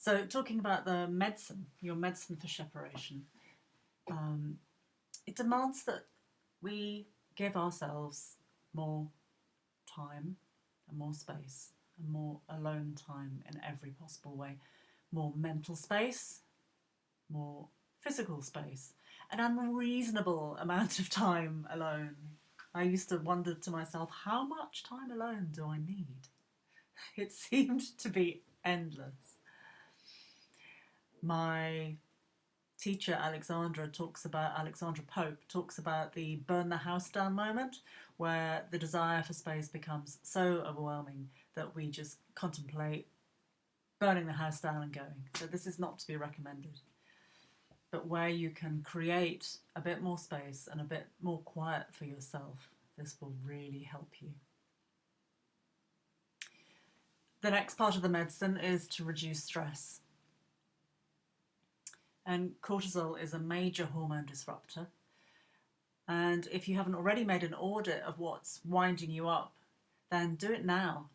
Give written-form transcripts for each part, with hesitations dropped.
So, talking about the medicine, your medicine for separation, it demands that we give ourselves more time and more space and more alone time in every possible way, more mental space, more physical space, an unreasonable amount of time alone. I used to wonder to myself, how much time alone do I need? It seemed to be endless. My teacher Alexandra Pope talks about the burn the house down moment, where the desire for space becomes so overwhelming that we just contemplate burning the house down and going. So this is not to be recommended, but where you can create a bit more space and a bit more quiet for yourself, this will really help you. The next part of the medicine is to reduce stress. And cortisol is a major hormone disruptor. And if you haven't already made an audit of what's winding you up, then do it now.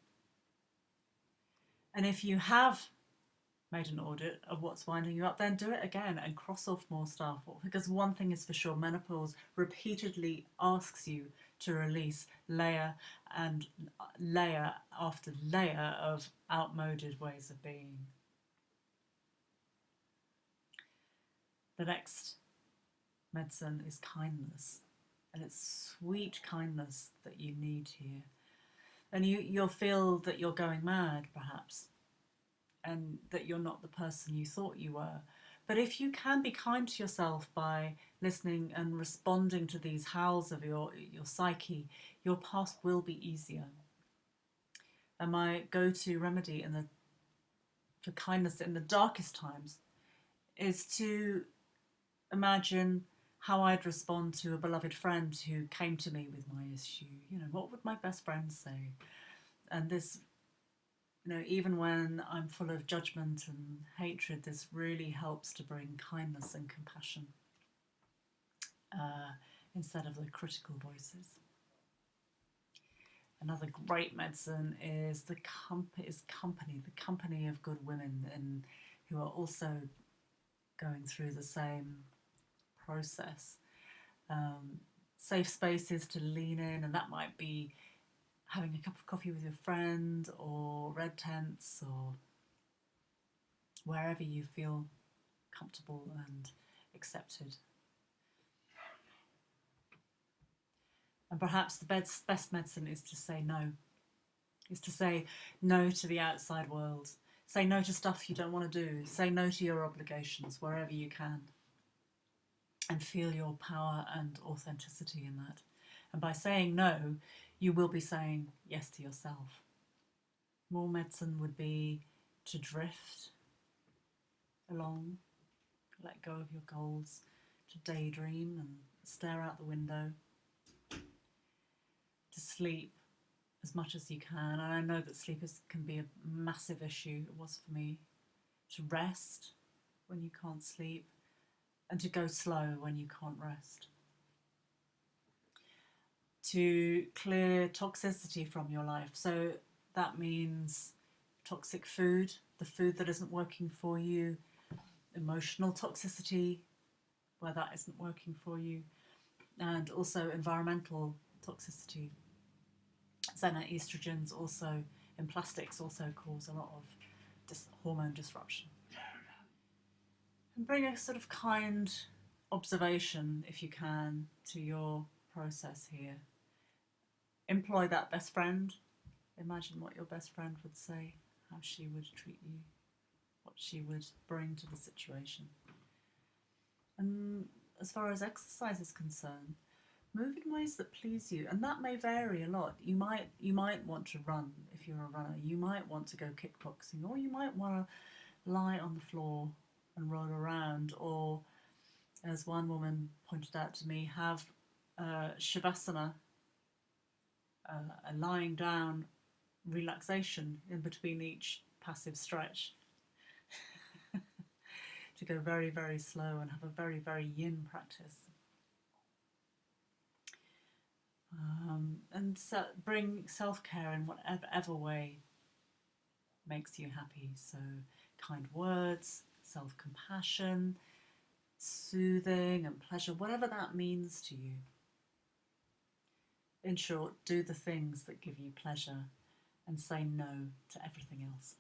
And if you have made an audit of what's winding you up, then do it again and cross off more stuff. Because one thing is for sure, menopause repeatedly asks you to release layer and layer after layer of outmoded ways of being. The next medicine is kindness, and it's sweet kindness that you need here. And you'll feel that you're going mad, perhaps, and that you're not the person you thought you were. But if you can be kind to yourself by listening and responding to these howls of your psyche, your path will be easier. And my go-to remedy for kindness in the darkest times is to imagine how I'd respond to a beloved friend who came to me with my issue. What would my best friend say? And this, even when I'm full of judgment and hatred, this really helps to bring kindness and compassion instead of the critical voices. Another great medicine is the company of good women and who are also going through the same process. Safe spaces to lean in, and that might be having a cup of coffee with your friend, or red tents, or wherever you feel comfortable and accepted. And perhaps the best medicine is to say no. Is to say no to the outside world. Say no to stuff you don't want to do. Say no to your obligations wherever you can. And feel your power and authenticity in that. And by saying no, you will be saying yes to yourself. More medicine would be to drift along, let go of your goals, to daydream and stare out the window, to sleep as much as you can. And I know that sleep can be a massive issue. It was for me. To rest when you can't sleep, and to go slow when you can't rest. To clear toxicity from your life. So that means toxic food, the food that isn't working for you, emotional toxicity, where that isn't working for you, and also environmental toxicity. Xenoestrogens also in plastics also cause a lot of hormone disruption. And bring a sort of kind observation, if you can, to your process here. Employ that best friend. Imagine what your best friend would say, how she would treat you, what she would bring to the situation. And as far as exercise is concerned, move in ways that please you, and that may vary a lot. You might want to run if you're a runner. You might want to go kickboxing, or you might want to lie on the floor and roll around, or, as one woman pointed out to me, have shavasana, a lying down relaxation in between each passive stretch. To go very, very slow and have a very, very yin practice. And bring self-care in whatever way makes you happy. So kind words, self-compassion, soothing and pleasure, whatever that means to you. In short, do the things that give you pleasure and say no to everything else.